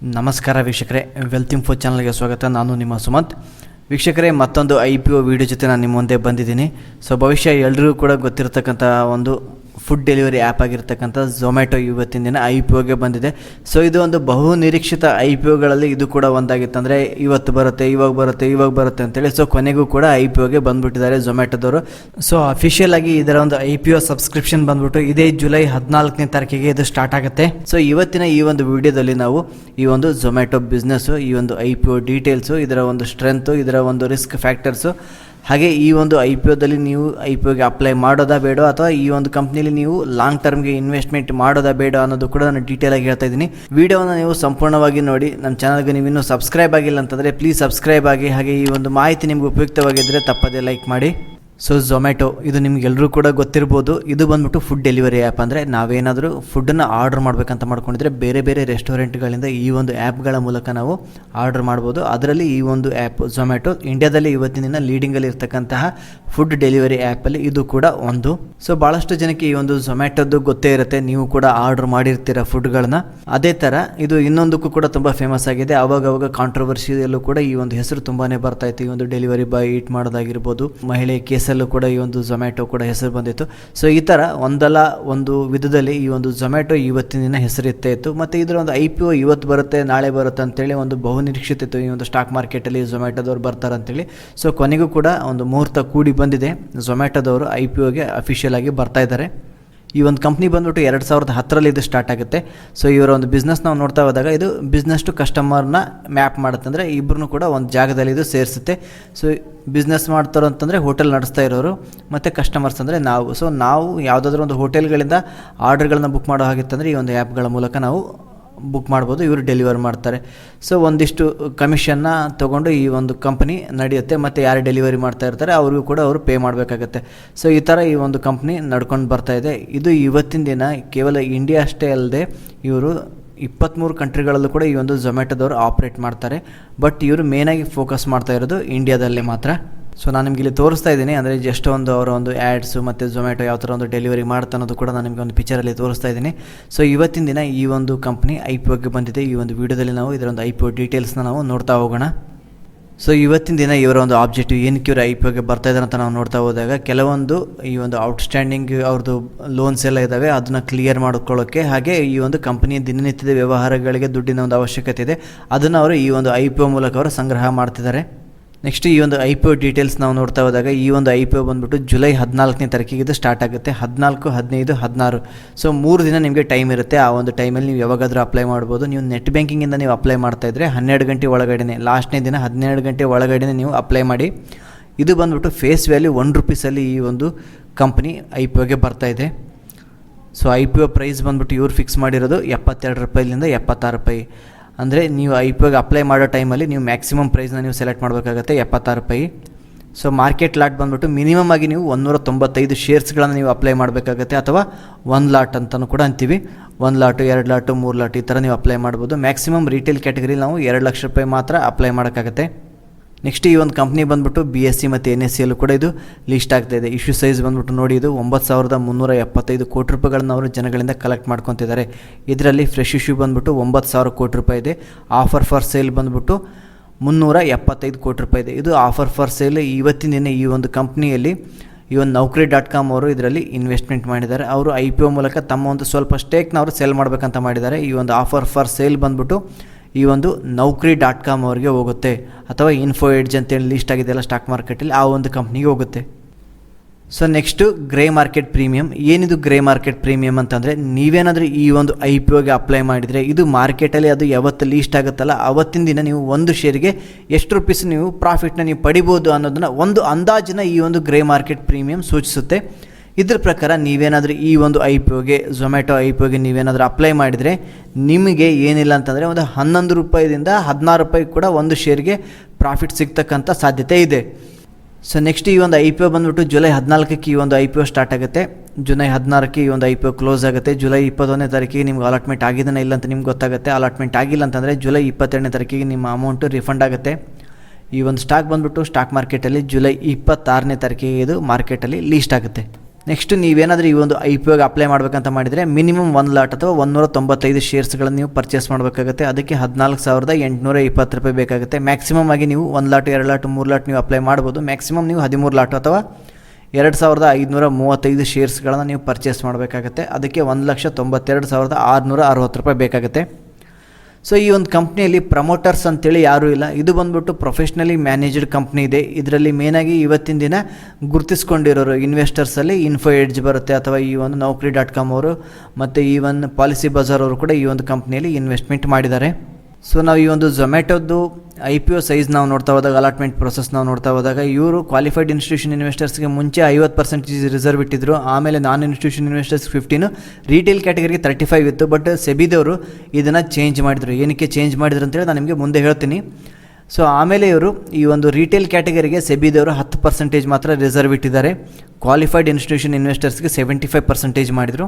ನಮಸ್ಕಾರ ವೀಕ್ಷಕರೇ, wealth info ಚಾನಲ್ಗೆ ಸ್ವಾಗತ. ನಾನು ನಿಮ್ಮ ಸುಮಂತ್. ವೀಕ್ಷಕರೇ, ಮತ್ತೊಂದು IPO ವಿಡಿಯೋ ಜೊತೆ ನಾನು ನಿಮ್ಮ ಮುಂದೆ ಬಂದಿದ್ದೀನಿ. ಭವಿಷ್ಯ ಎಲ್ಲರಿಗೂ ಕೂಡ ಗೊತ್ತಿರತಕ್ಕಂಥ ಒಂದು ಫುಡ್ ಡೆಲಿವರಿ ಆ್ಯಪ್ ಆಗಿರ್ತಕ್ಕಂಥ ಝೊಮ್ಯಾಟೊ ಇವತ್ತಿನ ದಿನ IPOಗೆ ಬಂದಿದೆ. ಇದು ಒಂದು ಬಹು ನಿರೀಕ್ಷಿತ IPOಗಳಲ್ಲಿ ಇದು ಕೂಡ ಒಂದಾಗಿತ್ತು. ಅಂದರೆ ಇವತ್ತು ಬರುತ್ತೆ, ಇವಾಗ ಬರುತ್ತೆ ಅಂತೇಳಿ ಕೊನೆಗೂ ಕೂಡ IPOಗೆ ಬಂದುಬಿಟ್ಟಿದ್ದಾರೆ ಝೊಮ್ಯಾಟೊದವರು. ಅಫಿಷಿಯಲ್ ಆಗಿ ಇದರ ಒಂದು IPO ಸಬ್ಸ್ಕ್ರಿಪ್ಷನ್ ಬಂದ್ಬಿಟ್ಟು ಇದೇ ಜುಲೈ 14ನೇ ತಾರೀಕಿಗೆ ಇದು ಸ್ಟಾರ್ಟ್ ಆಗುತ್ತೆ. ಇವತ್ತಿನ ಈ ಒಂದು ವಿಡಿಯೋದಲ್ಲಿ ನಾವು ಈ ಒಂದು ಝೊಮ್ಯಾಟೊ ಬಿಸ್ನೆಸ್ಸು, ಈ ಒಂದು IPO ಡೀಟೇಲ್ಸು, ಇದರ ಒಂದು ಸ್ಟ್ರೆಂತು, ಇದರ ಒಂದು ರಿಸ್ಕ್ ಫ್ಯಾಕ್ಟರ್ಸು, ಹಾಗೆ ಈ ಒಂದು IPOದಲ್ಲಿ ನೀವು IPOಗೆ ಅಪ್ಲೈ ಮಾಡೋದಾ ಬೇಡ, ಅಥವಾ ಈ ಒಂದು ಕಂಪ್ನಿಲಿ ನೀವು ಲಾಂಗ್ ಟರ್ಮ್ಗೆ ಇನ್ವೆಸ್ಟ್ಮೆಂಟ್ ಮಾಡೋದಾ ಬೇಡ ಅನ್ನೋದು ಕೂಡ ನಾನು ಡೀಟೇಲಾಗಿ ಹೇಳ್ತಾ ಇದ್ದೀನಿ. ವಿಡಿಯೋನ ನೀವು ಸಂಪೂರ್ಣವಾಗಿ ನೋಡಿ. ನಮ್ಮ ಚಾನಲ್ಗೆ ನೀವು ಇನ್ನೂ ಸಬ್ಸ್ಕ್ರೈಬ್ ಆಗಿಲ್ಲ ಅಂತಂದರೆ ಪ್ಲೀಸ್ ಸಬ್ಸ್ಕ್ರೈಬ್ ಆಗಿ. ಹಾಗೆ ಈ ಒಂದು ಮಾಹಿತಿ ನಿಮ್ಗೆ ಉಪಯುಕ್ತವಾಗಿದ್ದರೆ ತಪ್ಪದೇ ಲೈಕ್ ಮಾಡಿ. ಝೊಮ್ಯಾಟೊ ಇದು ನಿಮ್ಗೆಲ್ಲರೂ ಕೂಡ ಗೊತ್ತಿರ್ಬೋದು. ಇದು ಬಂದ್ಬಿಟ್ಟು ಫುಡ್ ಡೆಲಿವರಿ ಆ್ಯಪ್. ಅಂದರೆ ನಾವೇನಾದರೂ ಫುಡ್ಡನ್ನು ಆರ್ಡರ್ ಮಾಡಬೇಕಂತ ಮಾಡ್ಕೊಂಡಿದ್ರೆ ಬೇರೆ ರೆಸ್ಟೋರೆಂಟ್ಗಳಿಂದ ಈ ಒಂದು ಆ್ಯಪ್ಗಳ ಮೂಲಕ ನಾವು ಆರ್ಡರ್ ಮಾಡ್ಬೋದು. ಅದರಲ್ಲಿ ಈ ಒಂದು ಆ್ಯಪ್ ಝೊಮ್ಯಾಟೊ ಇಂಡಿಯಾದಲ್ಲಿ ಇವತ್ತಿನ ದಿನ ಲೀಡಿಂಗಲ್ಲಿ ಇರ್ತಕ್ಕಂತಹ ಫುಡ್ ಡೆಲಿವರಿ ಆ್ಯಪಲ್ಲಿ ಇದು ಕೂಡ ಒಂದು. ಭಾಳಷ್ಟು ಜನಕ್ಕೆ ಈ ಒಂದು ಝೊಮ್ಯಾಟೊದ್ದು ಗೊತ್ತೇ ಇರುತ್ತೆ, ನೀವು ಕೂಡ ಆರ್ಡರ್ ಮಾಡಿರ್ತೀರ ಫುಡ್ಗಳನ್ನ. ಅದೇ ಥರ ಇದು ಇನ್ನೊಂದಕ್ಕೂ ಕೂಡ ತುಂಬ ಫೇಮಸ್ ಆಗಿದೆ. ಅವಾಗವಾಗ ಕಾಂಟ್ರವರ್ಸಿಯಲ್ಲೂ ಕೂಡ ಈ ಒಂದು ಹೆಸರು ತುಂಬಾ ಬರ್ತಾ ಇತ್ತು. ಈ ಒಂದು ಡೆಲಿವರಿ ಬಾಯ್ ಈಟ್ ಮಾಡೋದಾಗಿರ್ಬೋದು, ಮಹಿಳೆ ಕೇಸಲ್ಲೂ ಕೂಡ ಈ ಒಂದು ಝೊಮ್ಯಾಟೊ ಕೂಡ ಹೆಸರು ಬಂದಿತ್ತು. ಈ ಥರ ಒಂದಲ್ಲ ಒಂದು ವಿಧದಲ್ಲಿ ಈ ಒಂದು ಝೊಮ್ಯಾಟೊ ಇವತ್ತಿನ ದಿನ ಹೆಸರಿತ್ತೇ ಇತ್ತು. ಮತ್ತು ಇದರ ಒಂದು IPO ಇವತ್ತು ಬರುತ್ತೆ, ನಾಳೆ ಬರುತ್ತೆ ಅಂತೇಳಿ ಒಂದು ಬಹು ನಿರೀಕ್ಷಿತ ಇತ್ತು. ಈ ಒಂದು ಸ್ಟಾಕ್ ಮಾರ್ಕೆಟಲ್ಲಿ ಝೊಮ್ಯಾಟೊದವ್ರು ಬರ್ತಾರೆ ಅಂತೇಳಿ. ಕೊನೆಗೂ ಕೂಡ ಒಂದು ಮುಹೂರ್ತ ಕೂಡಿ ಬಂದಿದೆ. ಝೊಮ್ಯಾಟೊದವರು IPOಗೆ ಅಫಿಷಿಯಲ್ ಆಗಿ ಬರ್ತಾ ಇದ್ದಾರೆ. ಈ ಒಂದು ಕಂಪ್ನಿ ಬಂದ್ಬಿಟ್ಟು 2010ರಲ್ಲಿ ಇದು ಸ್ಟಾರ್ಟ್ ಆಗುತ್ತೆ. ಇವರ ಒಂದು ಬಿಸ್ನೆಸ್ ನಾವು ನೋಡ್ತಾ ಹೋದಾಗ ಇದು ಬಿಸ್ನೆಸ್ ಟು ಕಸ್ಟಮರ್ನ ಮ್ಯಾಪ್ ಮಾಡುತ್ತೆ. ಅಂದರೆ ಇಬ್ಬರೂ ಕೂಡ ಒಂದು ಜಾಗದಲ್ಲಿ ಇದು ಸೇರಿಸುತ್ತೆ. ಬಿಸ್ನೆಸ್ ಮಾಡ್ತಾರೋ ಅಂತಂದರೆ ಹೋಟೆಲ್ ನಡೆಸ್ತಾ ಇರೋರು, ಮತ್ತು ಕಸ್ಟಮರ್ಸ್ ಅಂದರೆ ನಾವು. ನಾವು ಯಾವುದಾದ್ರೂ ಒಂದು ಹೋಟೆಲ್ಗಳಿಂದ ಆರ್ಡರ್ಗಳನ್ನ ಬುಕ್ ಮಾಡೋ ಹಾಗಿತ್ತಂದರೆ ಈ ಒಂದು ಆ್ಯಪ್ಗಳ ಮೂಲಕ ನಾವು ಬುಕ್ ಮಾಡ್ಬೋದು. ಇವರು ಡೆಲಿವರ್ ಮಾಡ್ತಾರೆ. ಒಂದಿಷ್ಟು ಕಮಿಷನ್ನ ತೊಗೊಂಡು ಈ ಒಂದು ಕಂಪ್ನಿ ನಡೆಯುತ್ತೆ. ಮತ್ತು ಯಾರು ಡೆಲಿವರಿ ಮಾಡ್ತಾ ಇರ್ತಾರೆ ಅವ್ರಿಗೂ ಕೂಡ ಅವರು ಪೇ ಮಾಡಬೇಕಾಗತ್ತೆ. ಈ ಥರ ಈ ಒಂದು ಕಂಪ್ನಿ ನಡ್ಕೊಂಡು ಬರ್ತಾ ಇದೆ. ಇದು ಇವತ್ತಿನ ದಿನ ಕೇವಲ ಇಂಡಿಯಾ ಅಷ್ಟೇ ಅಲ್ಲದೆ ಇವರು 23 ಕಂಟ್ರಿಗಳಲ್ಲೂ ಕೂಡ ಈ ಒಂದು ಝೊಮ್ಯಾಟೊದವರು ಆಪ್ರೇಟ್ ಮಾಡ್ತಾರೆ. ಬಟ್ ಇವರು ಮೇನಾಗಿ ಫೋಕಸ್ ಮಾಡ್ತಾ ಇರೋದು ಇಂಡಿಯಾದಲ್ಲೇ ಮಾತ್ರ. ನಾನು ನಿಮಗೆ ಇಲ್ಲಿ ತೋರಿಸ್ತಾ ಇದ್ದೀನಿ. ಅಂದರೆ ಜಸ್ಟ್ ಒಂದು ಅವರ ಒಂದು ಆ್ಯಡ್ಸು ಮತ್ತು ಝೊಮ್ಯಾಟೊ ಯಾವ ಥರ ಒಂದು ಡೆಲಿವರಿ ಮಾಡ್ತಾ ಅನ್ನೋದು ಕೂಡ ನಾನು ನಿಮಗೆ ಒಂದು ಪಿಕ್ಚರಲ್ಲಿ ತೋರಿಸ್ತಾ ಇದ್ದೀನಿ. ಇವತ್ತಿನ ದಿನ ಈ ಒಂದು ಕಂಪ್ನಿ IPOಗೆ ಬಂದಿದೆ. ಈ ಒಂದು ವಿಡಿಯೋದಲ್ಲಿ ನಾವು ಇದರ ಒಂದು IPO ಡೀಟೇಲ್ಸ್ನ ನಾವು ನೋಡ್ತಾ ಹೋಗೋಣ. ಇವತ್ತಿನ ದಿನ ಇವರ ಒಂದು ಆಬ್ಜೆಕ್ಟಿವ್ ಏನಕ್ಕೆ ಇವರು IPOಗೆ ಬರ್ತಾ ಇದ್ದಾರೆ ಅಂತ ನಾವು ನೋಡ್ತಾ ಹೋದಾಗ, ಕೆಲವೊಂದು ಈ ಒಂದು ಔಟ್ಸ್ಟ್ಯಾಂಡಿಂಗ್ ಅವ್ರದ್ದು ಲೋನ್ಸ್ ಎಲ್ಲ ಇದ್ದಾವೆ, ಅದನ್ನು ಕ್ಲಿಯರ್ ಮಾಡ್ಕೊಳ್ಳೋಕ್ಕೆ. ಹಾಗೆ ಈ ಒಂದು ಕಂಪನಿಯ ದಿನನಿತ್ಯದ ವ್ಯವಹಾರಗಳಿಗೆ ದುಡ್ಡಿನ ಒಂದು ಅವಶ್ಯಕತೆ ಇದೆ, ಅದನ್ನು ಅವರು ಈ ಒಂದು IPO ಮೂಲಕ ಅವರು ಸಂಗ್ರಹ ಮಾಡ್ತಿದ್ದಾರೆ. ನೆಕ್ಸ್ಟ್ ಈ ಒಂದು IPO ಡೀಟೇಲ್ಸ್ ನಾವು ನೋಡ್ತಾ ಹೋದಾಗ, ಈ ಒಂದು IPO ಬಂದ್ಬಿಟ್ಟು ಜುಲೈ 14ನೇ ತಾರೀಕಿಗೆ ಇದು ಸ್ಟಾರ್ಟ್ ಆಗುತ್ತೆ. 14, 15, 16 3 ದಿನ ನಿಮಗೆ ಟೈಮ್ ಇರುತ್ತೆ. ಆ ಒಂದು ಟೈಮಲ್ಲಿ ನೀವು ಯಾವಾಗಾದರೂ ಅಪ್ಲೈ ಮಾಡ್ಬೋದು. ನೀವು ನೆಟ್ ಬ್ಯಾಂಕಿಂಗಿಂದ ನೀವು ಅಪ್ಲೈ ಮಾಡ್ತಾಯಿದ್ರೆ 12 ಗಂಟೆ ಒಳಗಡೆ, ಲಾಸ್ಟ್ನೇ ದಿನ 12 ಗಂಟೆ ಒಳಗಡೆ ನೀವು ಅಪ್ಲೈ ಮಾಡಿ. ಇದು ಬಂದ್ಬಿಟ್ಟು ಫೇಸ್ ವ್ಯಾಲ್ಯೂ ₹1 ಈ ಒಂದು ಕಂಪ್ನಿ IPOಗೆ ಬರ್ತಾಯಿದೆ. IPO ಪ್ರೈಸ್ ಬಂದ್ಬಿಟ್ಟು ಇವ್ರು ಫಿಕ್ಸ್ ಮಾಡಿರೋದು ₹72ಲಿಂದ ₹76. ಅಂದರೆ ನೀವು IPOಗೆ ಅಪ್ಲೈ ಮಾಡೋ ಟೈಮಲ್ಲಿ ನೀವು ಮ್ಯಾಕ್ಸಿಮಮ್ ಪ್ರೈಸ್ನ ನೀವು ಸೆಲೆಕ್ಟ್ ಮಾಡಬೇಕಾಗತ್ತೆ, ₹76. ಮಾರ್ಕೆಟ್ ಲಾಟ್ ಬಂದ್ಬಿಟ್ಟು ಮಿನಿಮಮ್ ಆಗಿ ನೀವು 195 ಶೇರ್ಸ್ಗಳನ್ನು ನೀವು ಅಪ್ಲೈ ಮಾಡಬೇಕಾಗತ್ತೆ, ಅಥವಾ 1 ಲಾಟ್ ಅಂತಲೂ ಕೂಡ ಅಂತೀವಿ. 1 ಲಾಟು, 2 ಲಾಟು, 3 ಲಾಟು ಈ ಥರ ನೀವು ಅಪ್ಲೈ ಮಾಡ್ಬೋದು. ಮ್ಯಾಕ್ಸಿಮಮ್ ರಿಟೇಲ್ ಕ್ಯಾಟಗರಿ ನಾವು ₹2,00,000 ಮಾತ್ರ ಅಪ್ಲೈ ಮಾಡೋಕ್ಕಾಗತ್ತೆ. ನೆಕ್ಸ್ಟ್ ಈ ಒಂದು ಕಂಪ್ನಿ ಬಂದ್ಬಿಟ್ಟು BSE ಮತ್ತು NSEಯಲ್ಲೂ ಕೂಡ ಇದು ಲಿಸ್ಟ್ ಆಗ್ತಾ ಇದೆ. ಇಶ್ಯೂ ಸೈಜ್ ಬಂದ್ಬಿಟ್ಟು ನೋಡಿ, ಇದು ₹9,375 ಕೋಟಿ ಅವರು ಜನಗಳಿಂದ ಕಲೆಕ್ಟ್ ಮಾಡ್ಕೊತಿದ್ದಾರೆ. ಇದರಲ್ಲಿ ಫ್ರೆಶ್ ಇಶ್ಯೂ ಬಂದ್ಬಿಟ್ಟು ₹9,000 ಕೋಟಿ ಇದೆ. ಆಫರ್ ಫಾರ್ ಸೇಲ್ ಬಂದ್ಬಿಟ್ಟು ₹375 ಕೋಟಿ ಇದೆ. ಇದು ಆಫರ್ ಫಾರ್ ಸೇಲ್. ಇವತ್ತಿನ ದಿನ ಈ ಒಂದು ಕಂಪ್ನಿಯಲ್ಲಿ ಈ ಒಂದು Naukri.com ಅವರು ಇದರಲ್ಲಿ ಇನ್ವೆಸ್ಟ್ಮೆಂಟ್ ಮಾಡಿದ್ದಾರೆ. ಅವರು IPO ಮೂಲಕ ತಮ್ಮ ಒಂದು ಸ್ವಲ್ಪ ಸ್ಟೇಕ್ನ ಅವರು ಸೆಲ್ ಮಾಡಬೇಕಂತ ಮಾಡಿದ್ದಾರೆ. ಈ ಒಂದು ಆಫರ್ ಫಾರ್ ಸೇಲ್ ಬಂದ್ಬಿಟ್ಟು ಈ ಒಂದು Naukri.com ಅವರಿಗೆ ಹೋಗುತ್ತೆ, ಅಥವಾ ಇನ್ಫೋ ಎಡ್ಜ್ ಅಂತೇಳಿ ಲಿಸ್ಟ್ ಆಗಿದೆಯಲ್ಲ ಸ್ಟಾಕ್ ಮಾರ್ಕೆಟಲ್ಲಿ, ಆ ಒಂದು ಕಂಪ್ನಿಗೆ ಹೋಗುತ್ತೆ. Next grey market premium. ಏನಿದು ಗ್ರೇ ಮಾರ್ಕೆಟ್ ಪ್ರೀಮಿಯಮ್ ಅಂತಂದರೆ, ನೀವೇನಾದರೂ ಈ ಒಂದು IPOಗೆ ಅಪ್ಲೈ ಮಾಡಿದರೆ ಇದು ಮಾರ್ಕೆಟಲ್ಲಿ ಅದು ಯಾವತ್ತು ಲೀಸ್ಟ್ ಆಗುತ್ತಲ್ಲ ಅವತ್ತಿನ ದಿನ ನೀವು ಒಂದು ಶೇರಿಗೆ ಎಷ್ಟು ರೂಪೀಸ್ ನೀವು ಪ್ರಾಫಿಟ್ನ ನೀವು ಪಡಿಬೋದು ಅನ್ನೋದನ್ನು ಒಂದು ಅಂದಾಜಿನ ಈ ಒಂದು ಗ್ರೇ ಮಾರ್ಕೆಟ್ ಪ್ರೀಮಿಯಮ್ ಸೂಚಿಸುತ್ತೆ. ಇದ್ರ ಪ್ರಕಾರ ನೀವೇನಾದರೂ ಈ ಒಂದು ಝೊಮ್ಯಾಟೊ IPOಗೆ ನೀವೇನಾದರೂ ಅಪ್ಲೈ ಮಾಡಿದರೆ ನಿಮಗೆ ಏನಿಲ್ಲ ಅಂತಂದರೆ ಒಂದು ₹11ದಿಂದ ₹16 ಕೂಡ ಒಂದು ಶೇರ್ಗೆ ಪ್ರಾಫಿಟ್ ಸಿಗ್ತಕ್ಕಂಥ ಸಾಧ್ಯತೆ ಇದೆ. ನೆಕ್ಸ್ಟ್ ಈ ಒಂದು IPO ಬಂದ್ಬಿಟ್ಟು ಜುಲೈ 14ಕ್ಕೆ ಈ ಒಂದು IPO ಸ್ಟಾರ್ಟ್ ಆಗುತ್ತೆ. ಜುಲೈ 16ಕ್ಕೆ ಈ ಒಂದು IPO ಕ್ಲೋಸ್ ಆಗುತ್ತೆ. ಜುಲೈ 21ನೇ ತಾರೀಕಿಗೆ ನಿಮ್ಗೆ ಅಲಾಟ್ಮೆಂಟ್ ಆಗಿದ್ದಾನೆ ಇಲ್ಲ ಅಂತ ನಿಮ್ಗೆ ಗೊತ್ತಾಗುತ್ತೆ. ಅಲಾಟ್ಮೆಂಟ್ ಆಗಿಲ್ಲ ಅಂತಂದರೆ ಜುಲೈ 22ನೇ ತಾರೀಕಿಗೆ ನಿಮ್ಮ ಅಮೌಂಟು ರಿಫಂಡ್ ಆಗುತ್ತೆ. ಈ ಒಂದು ಸ್ಟಾಕ್ ಬಂದ್ಬಿಟ್ಟು ಸ್ಟಾಕ್ ಮಾರ್ಕೆಟಲ್ಲಿ ಜುಲೈ 26ನೇ ತಾರೀಕಿಗೆ ಇದು ಮಾರ್ಕೆಟಲ್ಲಿ ಲೀಸ್ಟ್ ಆಗುತ್ತೆ. ನೆಕ್ಸ್ಟ್ ನೀವೇನಾದರೂ ಈ ಒಂದು IPO ಅಪ್ಲೈ ಮಾಡಬೇಕಂತ ಮಾಡಿದರೆ ಮಿನಿಮಮ್ 1 ಲಾಟ್ ಅಥವಾ 195 ಶೇರ್ಸ್ಗಳನ್ನು ನೀವು ಪರ್ಚೇಸ್ ಮಾಡಬೇಕಾಗುತ್ತೆ. ಅದಕ್ಕೆ 14,820 ರೂಪಾಯಿ ಬೇಕಾಗುತ್ತೆ. ಮ್ಯಾಕ್ಸಿಮಮ್ ಆಗಿ ನೀವು 1 ಲಾಟ್ 2 ಲಾಟ್ 3 ಲಾಟ್ ನೀವು ಅಪ್ಲೈ ಮಾಡ್ಬೋದು. ಮ್ಯಾಕ್ಸಿಮಮ್ ನೀವು 13 ಲಾಟ್ ಅಥವಾ 2,535 ಶೇರ್ಸ್ಗಳನ್ನು ನೀವು ಪರ್ಚೇಸ್ ಮಾಡಬೇಕಾಗುತ್ತೆ. ಅದಕ್ಕೆ 1,92,660 ರೂಪಾಯಿ ಬೇಕಾಗುತ್ತೆ. ಸೊ ಈ ಒಂದು ಕಂಪ್ನಿಯಲ್ಲಿ ಪ್ರಮೋಟರ್ಸ್ ಅಂತೇಳಿ ಯಾರೂ ಇಲ್ಲ. ಇದು ಬಂದ್ಬಿಟ್ಟು ಪ್ರೊಫೆಷ್ನಲಿ ಮ್ಯಾನೇಜ್ಡ್ ಕಂಪ್ನಿ ಇದೆ. ಇದರಲ್ಲಿ ಮೇನಾಗಿ ಇವತ್ತಿನ ದಿನ ಗುರುತಿಸ್ಕೊಂಡಿರೋರು ಇನ್ವೆಸ್ಟರ್ಸಲ್ಲಿ ಇನ್ಫೋ ಎಡ್ಜ್ ಬರುತ್ತೆ, ಅಥವಾ ಈ ಒಂದು Naukri.com ಅವರು ಮತ್ತು ಈವನ್ ಪಾಲಿಸಿ ಬಜಾರ್ ಅವರು ಕೂಡ ಈ ಒಂದು ಕಂಪ್ನಿಯಲ್ಲಿ ಇನ್ವೆಸ್ಟ್ಮೆಂಟ್ ಮಾಡಿದ್ದಾರೆ. ಸೊ ನಾವು ಈ ಒಂದು ಝೊಮ್ಯಾಟೋದು IPO ಸೈಜ್ ನಾವು ನೋಡ್ತಾ ಹೋದಾಗ, ಅಲಾಟ್ಮೆಂಟ್ ಪ್ರೊಸೆಸ್ ನಾವು ನೋಡ್ತಾ ಹೋದಾಗ, ಇವರು ಕ್ವಾಲಿಫೈಡ್ ಇನ್ಸ್ಟಿಟ್ಯೂಷನ್ ಇನ್ವೆಸ್ಟರ್ಸ್ಗೆ ಮುಂಚೆ 50% ರಿಸರ್ವ್ ಇಟ್ಟಿದ್ರು. ಆಮೇಲೆ ನಾನ್ ಇನ್ಸ್ಟಿಟ್ಯೂಷನ್ ಇನ್ವೆಸ್ಟರ್ಸ್ 15, ರೀಟೇಲ್ ಕ್ಯಾಟಗರಿಗೆ 35 ಇತ್ತು. ಬಟ್ ಸೆಬಿದವರು ಇದನ್ನು ಚೇಂಜ್ ಮಾಡಿದರು. ಏನಕ್ಕೆ ಚೇಂಜ್ ಮಾಡಿದ್ರು ಅಂತೇಳಿ ನಾನು ನಿಮಗೆ ಮುಂದೆ ಹೇಳ್ತೀನಿ. ಸೊ ಆಮೇಲೆ ಇವರು ಈ ಒಂದು ರೀಟೇಲ್ ಕ್ಯಾಟಗರಿಗೆ ಸೆಬಿದವರು 10% ಮಾತ್ರ ರಿಸರ್ವ್ ಇಟ್ಟಿದ್ದಾರೆ. ಕ್ವಾಲಿಫೈಡ್ ಇನ್ಸ್ಟಿಟ್ಯೂಷನ್ ಇನ್ವೆಸ್ಟರ್ಸ್ಗೆ 75% ಮಾಡಿದರು.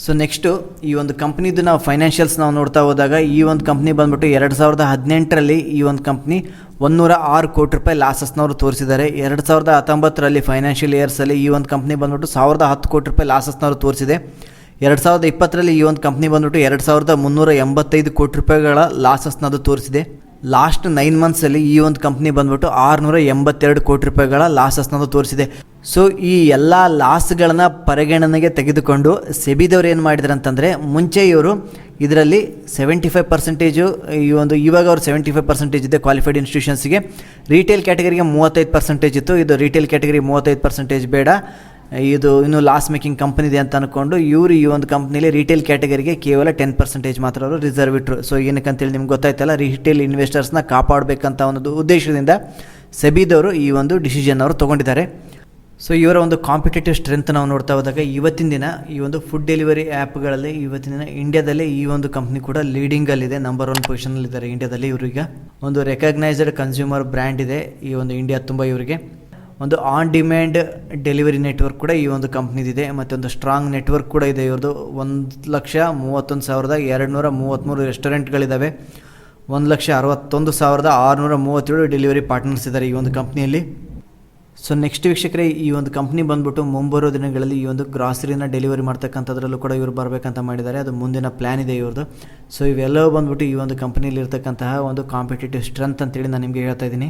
ಸೊ ನೆಕ್ಸ್ಟು ಈ ಒಂದು ಕಂಪ್ನಿದು ನಾವು ಫೈನಾನ್ಷಿಯಲ್ಸ್ ನಾವು ನೋಡ್ತಾ ಹೋದಾಗ, ಈ ಒಂದು ಕಂಪ್ನಿ ಬಂದ್ಬಿಟ್ಟು 2018ರಲ್ಲಿ ಈ ಒಂದು ಕಂಪ್ನಿ 106 ಕೋಟಿ ರೂಪಾಯಿ ಲಾಸಸ್ನವರು ತೋರಿಸಿದ್ದಾರೆ. 2019ರಲ್ಲಿ ಫೈನಾನ್ಷಿಯಲ್ ಇಯರ್ಸಲ್ಲಿ ಈ ಒಂದು ಕಂಪ್ನಿ ಬಂದ್ಬಿಟ್ಟು 1,010 ಕೋಟಿ ರೂಪಾಯಿ ಲಾಸಸ್ನವರು ತೋರಿಸಿದೆ. 2020ರಲ್ಲಿ ಈ ಒಂದು ಕಂಪ್ನಿ ಬಂದ್ಬಿಟ್ಟು 2,385 ಕೋಟಿ ರೂಪಾಯಿಗಳ ಲಾಸಸ್ನದು ತೋರಿಸಿದೆ. ಲಾಸ್ಟ್ 9 ಮಂತ್ಸಲ್ಲಿ ಈ ಒಂದು ಕಂಪ್ನಿ ಬಂದ್ಬಿಟ್ಟು 682 ಕೋಟಿ ರೂಪಾಯಿಗಳ ಲಾಸಸ್ನದು ತೋರಿಸಿದೆ. ಸೊ ಈ ಎಲ್ಲ ಲಾಸ್ಗಳನ್ನು ಪರಿಗಣನೆಗೆ ತೆಗೆದುಕೊಂಡು ಸೆಬಿದವ್ರು ಏನು ಮಾಡಿದ್ರು ಅಂತಂದರೆ, ಮುಂಚೆ ಇವರು ಇದರಲ್ಲಿ 75% ಈ ಒಂದು ಇವಾಗ ಅವ್ರು 75% ಇದೆ ಕ್ವಾಲಿಫೈಡ್ ಇನ್ಸ್ಟಿಟ್ಯೂಷನ್ಸ್ಗೆ. ರೀಟೇಲ್ ಕ್ಯಾಟಗರಿಗೆ 35% ಇತ್ತು. ಇದು ರೀಟೇಲ್ ಕ್ಯಾಟಗರಿ 35% ಬೇಡ, ಇದು ಇನ್ನೂ ಲಾಸ್ ಮೇಕಿಂಗ್ ಕಂಪ್ನಿ ಇದೆ ಅಂತ ಅಂದ್ಕೊಂಡು ಇವರು ಈ ಒಂದು ಕಂಪ್ನಿಲಿ ರೀಟೇಲ್ ಕ್ಯಾಟಗರಿಗೆ ಕೇವಲ 10% ಮಾತ್ರ ಅವರು ರಿಸರ್ವ್ ಇಟ್ಟರು. ಸೊ ಏನಕ್ಕಂತೇಳಿ ನಿಮ್ಗೆ ಗೊತ್ತಾಯ್ತಲ್ಲ, ರೀಟೇಲ್ ಇನ್ವೆಸ್ಟರ್ಸ್ನ ಕಾಪಾಡಬೇಕಂತ ಒಂದು ಉದ್ದೇಶದಿಂದ ಸೆಬಿದವರು ಈ ಒಂದು ಡಿಸಿಷನ್ ಅವರು ತೊಗೊಂಡಿದ್ದಾರೆ. ಸೊ ಇವರ ಒಂದು ಕಾಂಪಿಟೇಟಿವ್ ಸ್ಟ್ರೆಂತ್ ನಾವು ನೋಡ್ತಾ ಹೋದಾಗ, ಇವತ್ತಿನ ದಿನ ಈ ಒಂದು ಫುಡ್ ಡೆಲಿವರಿ ಆ್ಯಪ್ಗಳಲ್ಲಿ ಇವತ್ತಿನ ದಿನ ಇಂಡಿಯಾದಲ್ಲಿ ಈ ಒಂದು ಕಂಪ್ನಿ ಕೂಡ ಲೀಡಿಂಗಲ್ಲಿದೆ, ನಂಬರ್ 1 ಪೊಸಿಷನಲ್ಲಿದ್ದಾರೆ ಇಂಡಿಯಾದಲ್ಲಿ. ಇವರಿಗೆ ಒಂದು ರೆಕಗ್ನೈಸ್ಡ್ ಕನ್ಸ್ಯೂಮರ್ ಬ್ರ್ಯಾಂಡ್ ಇದೆ ಈ ಒಂದು ಇಂಡಿಯಾ ತುಂಬ. ಇವರಿಗೆ ಒಂದು ಆನ್ ಡಿಮ್ಯಾಂಡ್ ಡೆಲಿವರಿ ನೆಟ್ವರ್ಕ್ ಕೂಡ ಈ ಒಂದು ಕಂಪ್ನಿದಿದೆ, ಮತ್ತು ಒಂದು ಸ್ಟ್ರಾಂಗ್ ನೆಟ್ವರ್ಕ್ ಕೂಡ ಇದೆ ಇವ್ರದ್ದು. 1,31,233 ರೆಸ್ಟೋರೆಂಟ್ಗಳಿದ್ದಾವೆ. 1,61,637 ಡೆಲಿವರಿ ಪಾರ್ಟ್ನರ್ಸ್ ಇದ್ದಾರೆ ಈ ಒಂದು ಕಂಪ್ನಿಯಲ್ಲಿ. ಸೊ ನೆಕ್ಸ್ಟ್ ವೀಕ್ಷಕರೇ, ಈ ಒಂದು ಕಂಪ್ನಿ ಬಂದ್ಬಿಟ್ಟು ಮುಂಬರುವ ದಿನಗಳಲ್ಲಿ ಈ ಒಂದು ಗ್ರಾಸರಿನ ಡೆಲಿವರಿ ಮಾಡ್ತಕ್ಕಂಥದ್ರಲ್ಲೂ ಕೂಡ ಇವರು ಬರಬೇಕಂತ ಮಾಡಿದ್ದಾರೆ. ಅದು ಮುಂದಿನ ಪ್ಲ್ಯಾನ್ ಇದೆ ಇವ್ರದ್ದು. ಸೊ ಇವೆಲ್ಲವೂ ಬಂದ್ಬಿಟ್ಟು ಈ ಒಂದು ಕಂಪ್ನಿಯಲ್ಲಿ ಇರ್ತಕ್ಕಂತಹ ಒಂದು ಕಾಂಪಿಟೇಟಿವ್ ಸ್ಟ್ರೆಂತ್ ಅಂತೇಳಿ ನಾನು ನಿಮಗೆ ಹೇಳ್ತಾ ಇದ್ದೀನಿ.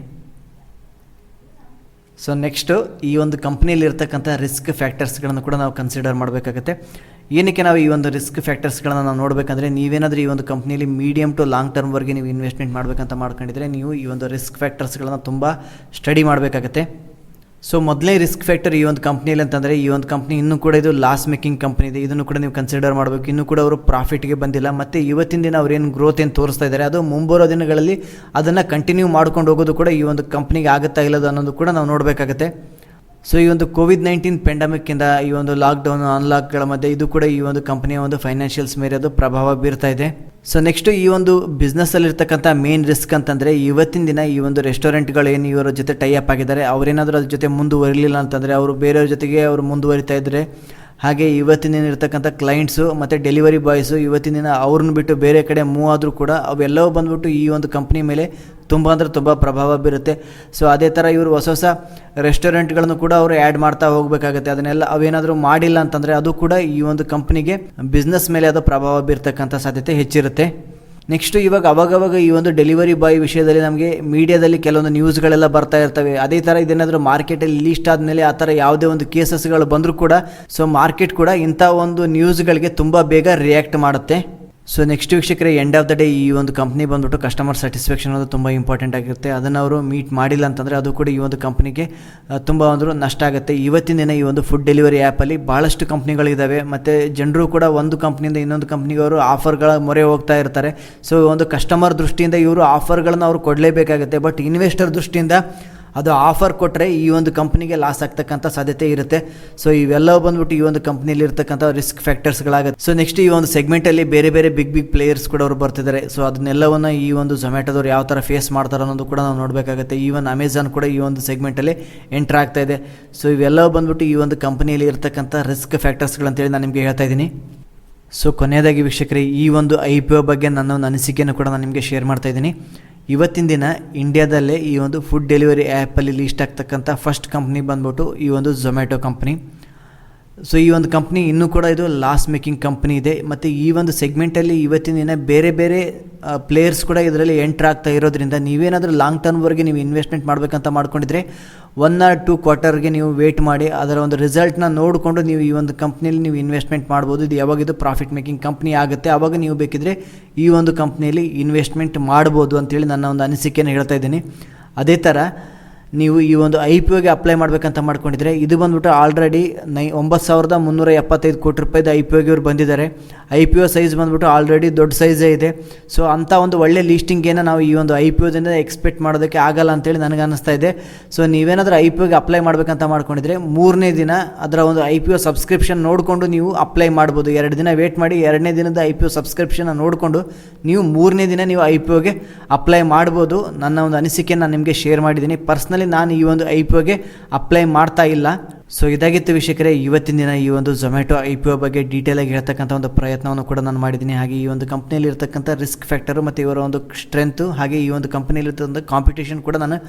ಸೊ ನೆಕ್ಸ್ಟು ಈ ಒಂದು ಕಂಪ್ನಿಯಲ್ಲಿ ಇರ್ತಕ್ಕಂಥ ರಿಸ್ಕ್ ಫ್ಯಾಕ್ಟರ್ಸ್ಗಳನ್ನು ಕೂಡ ನಾವು ಕನ್ಸಿಡರ್ ಮಾಡಬೇಕಾಗುತ್ತೆ. ಏನಕ್ಕೆ ನಾವು ಈ ಒಂದು ರಿಸ್ಕ್ ಫ್ಯಾಕ್ಟರ್ಸ್ಗಳನ್ನು ನಾವು ನೋಡಬೇಕಂದ್ರೆ, ನೀವೇನಾದರೂ ಈ ಒಂದು ಕಂಪ್ನಿಯಲ್ಲಿ ಮೀಡಿಯಮ್ ಟು ಲಾಂಗ್ ಟರ್ಮ್ವರೆಗೆ ನೀವು ಇನ್ವೆಸ್ಟ್ಮೆಂಟ್ ಮಾಡಬೇಕಂತ ಮಾಡ್ಕೊಂಡಿದ್ರೆ, ನೀವು ಈ ಒಂದು ರಿಸ್ಕ್ ಫ್ಯಾಕ್ಟರ್ಸ್ಗಳನ್ನು ತುಂಬ ಸ್ಟಡಿ ಮಾಡಬೇಕಾಗುತ್ತೆ. ಸೊ ಮೊದಲೇ ರಿಸ್ಕ್ ಫ್ಯಾಕ್ಟರ್ ಈ ಒಂದು ಕಂಪ್ನಿಯಲ್ಲಿ ಅಂತಂದರೆ, ಈ ಒಂದು ಕಂಪ್ನಿ ಇನ್ನೂ ಕೂಡ ಇದು ಲಾಸ್ ಮೇಕಿಂಗ್ ಕಂಪ್ನಿ ಇದೆ. ಇದನ್ನು ಕೂಡ ನೀವು ಕನ್ಸಿಡರ್ ಮಾಡಬೇಕು. ಇನ್ನೂ ಕೂಡ ಅವರು ಪ್ರಾಫಿಟ್ಗೆ ಬಂದಿಲ್ಲ. ಮತ್ತು ಇವತ್ತಿನ ದಿನ ಅವ್ರು ಏನು ಗ್ರೋತ್ ಏನು ತೋರಿಸ್ತಾ ಇದ್ದಾರೆ, ಅದು ಮುಂಬರೋ ದಿನಗಳಲ್ಲಿ ಅದನ್ನು ಕಂಟಿನ್ಯೂ ಮಾಡ್ಕೊಂಡು ಹೋಗೋದು ಕೂಡ ಈ ಒಂದು ಕಂಪ್ನಿಗೆ ಆಗುತ್ತಾ ಇಲ್ಲದು ಅನ್ನೋದು ಕೂಡ ನಾವು ನೋಡಬೇಕಾಗುತ್ತೆ. ಸೊ ಈ ಒಂದು ಕೋವಿಡ್-19 ಪೆಂಡಮಿಕ್ಕಿಂದ ಈ ಒಂದು ಲಾಕ್ಡೌನ್ ಅನ್ಲಾಕ್ಗಳ ಮಧ್ಯೆ ಇದು ಕೂಡ ಈ ಒಂದು ಕಂಪನಿಯ ಒಂದು ಫೈನಾನ್ಷಿಯಲ್ಸ್ ಮೇಲೆ ಅದು ಪ್ರಭಾವ ಬೀರ್ತಾ ಇದೆ. ಸೊ ನೆಕ್ಸ್ಟ್ ಈ ಒಂದು ಬಿಸ್ನೆಸ್ಸಲ್ಲಿರ್ತಕ್ಕಂಥ ಮೇನ್ ರಿಸ್ಕ್ ಅಂತಂದರೆ, ಇವತ್ತಿನ ದಿನ ಈ ಒಂದು ರೆಸ್ಟೋರೆಂಟ್ಗಳು ಏನು ಇವರ ಜೊತೆ ಟೈ ಅಪ್ ಆಗಿದ್ದಾರೆ, ಅವರೇನಾದರೂ ಅದ್ರ ಜೊತೆ ಮುಂದುವರಿಲಿಲ್ಲ ಅಂತಂದರೆ, ಅವರು ಬೇರೆಯವ್ರ ಜೊತೆಗೆ ಅವರು ಮುಂದುವರಿತಾ ಇದ್ದರೆ, ಹಾಗೆ ಇವತ್ತಿನ ದಿನ ಇರ್ತಕ್ಕಂಥ ಕ್ಲೈಂಟ್ಸು ಮತ್ತು ಡೆಲಿವರಿ ಬಾಯ್ಸು ಇವತ್ತಿನ ದಿನ ಅವ್ರನ್ನ ಬಿಟ್ಟು ಬೇರೆ ಕಡೆ ಮೂವ್ ಆದರೂ ಕೂಡ ಅವೆಲ್ಲವೂ ಬಂದ್ಬಿಟ್ಟು ಈ ಒಂದು ಕಂಪ್ನಿ ಮೇಲೆ ತುಂಬ ಅಂದರೆ ತುಂಬ ಪ್ರಭಾವ ಬೀರುತ್ತೆ. ಸೊ ಅದೇ ಥರ ಇವರು ಹೊಸ ಹೊಸ ರೆಸ್ಟೋರೆಂಟ್ಗಳನ್ನು ಕೂಡ ಅವರು ಆ್ಯಡ್ ಮಾಡ್ತಾ ಹೋಗಬೇಕಾಗುತ್ತೆ. ಅದನ್ನೆಲ್ಲ ಅವೇನಾದರೂ ಮಾಡಿಲ್ಲ ಅಂತಂದರೆ ಅದು ಕೂಡ ಈ ಒಂದು ಕಂಪ್ನಿಗೆ ಬಿಸ್ನೆಸ್ ಮೇಲೆ ಅದು ಪ್ರಭಾವ ಬೀರ್ತಕ್ಕಂಥ ಸಾಧ್ಯತೆ ಹೆಚ್ಚಿರುತ್ತೆ. ನೆಕ್ಸ್ಟು ಇವಾಗ ಅವಾಗವಾಗ ಈ ಒಂದು ಡೆಲಿವರಿ ಬಾಯ್ ವಿಷಯದಲ್ಲಿ ನಮಗೆ ಮೀಡಿಯಾದಲ್ಲಿ ಕೆಲವೊಂದು ನ್ಯೂಸ್ಗಳೆಲ್ಲ ಬರ್ತಾ ಇರ್ತವೆ. ಅದೇ ಥರ ಇದೇನಾದರೂ ಮಾರ್ಕೆಟಲ್ಲಿ ಲೀಸ್ಟ್ ಆದಮೇಲೆ ಆ ಥರ ಯಾವುದೇ ಒಂದು ಕೇಸಸ್ಗಳು ಬಂದರೂ ಕೂಡ ಸೊ ಮಾರ್ಕೆಟ್ ಕೂಡ ಇಂಥ ಒಂದು ನ್ಯೂಸ್ಗಳಿಗೆ ತುಂಬ ಬೇಗ ರಿಯಾಕ್ಟ್ ಮಾಡುತ್ತೆ. ಸೊ ನೆಕ್ಸ್ಟ್ ವೀಕ್ಷಕರೇ, ಎಂಡ್ ಆಫ್ ದ ಡೇ ಈ ಒಂದು ಕಂಪ್ನಿ ಬಂದ್ಬಿಟ್ಟು ಕಸ್ಟಮರ್ ಸ್ಯಾಟಿಸ್ಫ್ಯಾಕ್ಷನ್ ಅನ್ನೋದು ತುಂಬ ಇಂಪಾರ್ಟೆಂಟ್ ಆಗಿರುತ್ತೆ. ಅದನ್ನು ಅವರು ಮೀಟ್ ಮಾಡಿಲ್ಲ ಅಂತಂದರೆ ಅದು ಕೂಡ ಈ ಒಂದು ಕಂಪ್ನಿಗೆ ತುಂಬ ಅಂದರೂ ನಷ್ಟ ಆಗುತ್ತೆ. ಇವತ್ತಿನ ದಿನ ಈ ಒಂದು ಫುಡ್ ಡೆಲಿವರಿ ಆ್ಯಪಲ್ಲಿ ಭಾಳಷ್ಟು ಕಂಪ್ನಿಗಳಿದ್ದಾವೆ ಮತ್ತು ಜನರು ಕೂಡ ಒಂದು ಕಂಪ್ನಿಯಿಂದ ಇನ್ನೊಂದು ಕಂಪ್ನಿಗೆ ಅವರು ಆಫರ್ಗಳ ಮೊರೆ ಹೋಗ್ತಾ ಇರ್ತಾರೆ. ಸೊ ಒಂದು ಕಸ್ಟಮರ್ ದೃಷ್ಟಿಯಿಂದ ಇವರು ಆಫರ್ಗಳನ್ನು ಅವರು ಕೊಡಲೇಬೇಕಾಗುತ್ತೆ. ಬಟ್ ಇನ್ವೆಸ್ಟರ್ ದೃಷ್ಟಿಯಿಂದ ಅದು ಆಫರ್ ಕೊಟ್ಟರೆ ಈ ಒಂದು ಕಂಪ್ನಿಗೆ ಲಾಸ್ ಆಗ್ತಕ್ಕಂಥ ಸಾಧ್ಯತೆ ಇರುತ್ತೆ. ಸೊ ಇವೆಲ್ಲವೂ ಬಂದ್ಬಿಟ್ಟು ಈ ಒಂದು ಕಂಪ್ನಿಯಲ್ಲಿ ಇರ್ತಕ್ಕಂಥ ರಿಸ್ಕ್ ಫ್ಯಾಕ್ಟರ್ಸ್ಗಳಾಗುತ್ತೆ. ಸೊ ನೆಕ್ಸ್ಟ್ ಈ ಒಂದು ಸೆಗ್ಮೆಂಟಲ್ಲಿ ಬೇರೆ ಬೇರೆ ಬಿಗ್ ಪ್ಲೇಯರ್ಸ್ ಕೂಡ ಅವರು ಬರ್ತಿದ್ದಾರೆ. ಸೊ ಅದನ್ನೆಲ್ಲವನ್ನು ಈ ಒಂದು ಝೊಮ್ಯಾಟೋದವ್ರು ಯಾವ ಥರ ಫೇಸ್ ಮಾಡ್ತಾರೆ ಅನ್ನೋದು ಕೂಡ ನಾವು ನೋಡಬೇಕಾಗುತ್ತೆ. ಈವನ್ ಅಮೆಝಾನ್ ಕೂಡ ಈ ಒಂದು ಸೆಗ್ಮೆಂಟಲ್ಲಿ ಎಂಟ್ರ್ ಆಗ್ತಾ ಇದೆ. ಸೊ ಇವೆಲ್ಲವೂ ಬಂದ್ಬಿಟ್ಟು ಈ ಒಂದು ಕಂಪ್ನಿಯಲ್ಲಿ ಇರ್ತಕ್ಕಂಥ ರಿಸ್ಕ್ ಫ್ಯಾಕ್ಟರ್ಸ್ಗಳಂತೇಳಿ ನಾನು ನಿಮಗೆ ಹೇಳ್ತಾ ಇದ್ದೀನಿ. ಸೊ ಕೊನೆಯದಾಗಿ ವೀಕ್ಷಕರೇ, ಈ ಒಂದು IPO ಬಗ್ಗೆ ನನ್ನ ಅನಿಸಿಕೆಯನ್ನು ಕೂಡ ನಾನು ನಿಮಗೆ ಶೇರ್ ಮಾಡ್ತಾ ಇದ್ದೀನಿ. ಇವತ್ತಿನ ದಿನ ಇಂಡಿಯಾದಲ್ಲೇ ಈ ಒಂದು ಫುಡ್ ಡೆಲಿವರಿ ಆ್ಯಪಲ್ಲಿ ಲೀಸ್ಟ್ ಆಗ್ತಕ್ಕಂಥ ಫಸ್ಟ್ ಕಂಪ್ನಿ ಬಂದ್ಬಿಟ್ಟು ಈ ಒಂದು ಝೊಮ್ಯಾಟೊ ಕಂಪ್ನಿ. ಸೊ ಈ ಒಂದು ಕಂಪ್ನಿ ಇನ್ನೂ ಕೂಡ ಇದು ಲಾಸ್ ಮೇಕಿಂಗ್ ಕಂಪ್ನಿ ಇದೆ. ಮತ್ತು ಈ ಒಂದು ಸೆಗ್ಮೆಂಟಲ್ಲಿ ಇವತ್ತಿನ ದಿನ ಬೇರೆ ಬೇರೆ ಪ್ಲೇಯರ್ಸ್ ಕೂಡ ಇದರಲ್ಲಿ ಎಂಟ್ರ್ ಆಗ್ತಾ ಇರೋದ್ರಿಂದ ನೀವೇನಾದರೂ ಲಾಂಗ್ ಟರ್ಮ್ವರೆಗೆ ನೀವು ಇನ್ವೆಸ್ಟ್ಮೆಂಟ್ ಮಾಡಬೇಕಂತ ಮಾಡ್ಕೊಂಡಿದ್ರೆ 1 or 2 ಕ್ವಾರ್ಟರ್ಗೆ ನೀವು ವೇಟ್ ಮಾಡಿ ಅದರ ಒಂದು ರಿಸಲ್ಟ್ನ ನೋಡಿಕೊಂಡು ನೀವು ಈ ಒಂದು ಕಂಪ್ನಿಯಲ್ಲಿ ನೀವು ಇನ್ವೆಸ್ಟ್ಮೆಂಟ್ ಮಾಡ್ಬೋದು. ಇದು ಯಾವಾಗಿದು ಪ್ರಾಫಿಟ್ ಮೇಕಿಂಗ್ ಕಂಪ್ನಿ ಆಗುತ್ತೆ ಆವಾಗ ನೀವು ಬೇಕಿದ್ರೆ ಈ ಒಂದು ಕಂಪ್ನಿಯಲ್ಲಿ ಇನ್ವೆಸ್ಟ್ಮೆಂಟ್ ಮಾಡ್ಬೋದು ಅಂತೇಳಿ ನನ್ನ ಒಂದು ಅನಿಸಿಕೆಯನ್ನು ಹೇಳ್ತಾ ಇದ್ದೀನಿ. ಅದೇ ಥರ ನೀವು ಈ ಒಂದು IPOಗೆ ಅಪ್ಲೈ ಮಾಡಬೇಕಂತ ಮಾಡ್ಕೊಂಡಿದ್ರೆ ಇದು ಬಂದ್ಬಿಟ್ಟು ಆಲ್ರೆಡಿ 9,375 ಕೋಟಿ ರೂಪಾಯಿದು IPOಗೆ ಇವ್ರು ಬಂದಿದ್ದಾರೆ. IPO ಸೈಜ್ ಬಂದ್ಬಿಟ್ಟು ಆಲ್ರೆಡಿ ದೊಡ್ಡ ಸೈಜೇ ಇದೆ. ಸೊ ಅಂಥ ಒಂದು ಒಳ್ಳೆ ಲೀಸ್ಟಿಂಗೇನ ನಾವು ಈ ಒಂದು IPOದಿಂದ ಎಕ್ಸ್ಪೆಕ್ಟ್ ಮಾಡೋದಕ್ಕೆ ಆಗಲ್ಲ ಅಂತೇಳಿ ನನಗೆ ಅನ್ನಿಸ್ತಾ ಇದೆ. ಸೊ ನೀವೇನಾದರೂ IPOಗೆ ಅಪ್ಲೈ ಮಾಡಬೇಕಂತ ಮಾಡ್ಕೊಂಡಿದ್ರೆ 3ನೇ ದಿನ ಅದರ ಒಂದು IPO ಸಬ್ಸ್ಕ್ರಿಪ್ಷನ್ ನೋಡಿಕೊಂಡು ನೀವು ಅಪ್ಲೈ ಮಾಡ್ಬೋದು. 2 ದಿನ ವೇಟ್ ಮಾಡಿ 2ನೇ ದಿನದ IPO ಸಬ್ಸ್ಕ್ರಿಪ್ಷನ್ ನೋಡಿಕೊಂಡು ನೀವು 3ನೇ ದಿನ ನೀವು IPOಗೆ ಅಪ್ಲೈ ಮಾಡ್ಬೋದು. ನನ್ನ ಒಂದು ಅನಿಸಿಕೆ ನಾನು ನಿಮಗೆ ಶೇರ್ ಮಾಡಿದ್ದೀನಿ. ಪರ್ಸ್ನಲಿ ನಾನು ಈ ಒಂದು IPOಗೆ ಅಪ್ಲೈ ಮಾಡ್ತಾ ಇಲ್ಲ. ಸೊ ಇದಾಗಿತ್ತು ವೀಕ್ಷಕರೇ ಇವತ್ತಿನ ದಿನ ಈ ಒಂದು ಝೊಮ್ಯಾಟೊ IPO ಬಗ್ಗೆ ಡೀಟೇಲಾಗಿ ಹೇಳ್ತಕ್ಕಂಥ ಒಂದು ಪ್ರಯತ್ನವನ್ನು ಕೂಡ ನಾನು ಮಾಡಿದ್ದೀನಿ. ಹಾಗೆ ಈ ಒಂದು ಕಂಪ್ನಿಯಲ್ಲಿ ಇರ್ತಕ್ಕಂಥ ರಿಸ್ಕ್ ಫ್ಯಾಕ್ಟರು ಮತ್ತು ಇವರ ಒಂದು ಸ್ಟ್ರೆಂತು ಹಾಗೆ ಈ ಒಂದು ಕಂಪ್ನಿಯಲ್ಲಿ ಇರ್ತಕ್ಕಂಥ ಕಾಂಪಿಟೇಷನ್ ಕೂಡ ನಾನು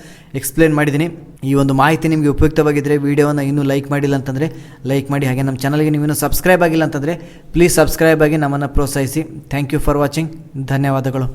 ಎಕ್ಸ್ಪ್ಲೇನ್ ಮಾಡಿದ್ದೀನಿ. ಈ ಒಂದು ಮಾಹಿತಿ ನಿಮಗೆ ಉಪಯುಕ್ತವಾಗಿದ್ದರೆ ವಿಡಿಯೋವನ್ನು ಇನ್ನೂ ಲೈಕ್ ಮಾಡಿಲ್ಲ ಅಂತಂದರೆ ಲೈಕ್ ಮಾಡಿ. ಹಾಗೆ ನಮ್ಮ ಚಾನಲ್ಗೆ ನೀವು ಇನ್ನೂ ಸಬ್ಸ್ಕ್ರೈಬ್ ಆಗಿಲ್ಲ ಅಂತಂದರೆ ಪ್ಲೀಸ್ ಸಬ್ಸ್ಕ್ರೈಬ್ ಆಗಿ ನಮ್ಮನ್ನು ಪ್ರೋತ್ಸಾಹಿಸಿ. Thank you for watching. ಧನ್ಯವಾದಗಳು.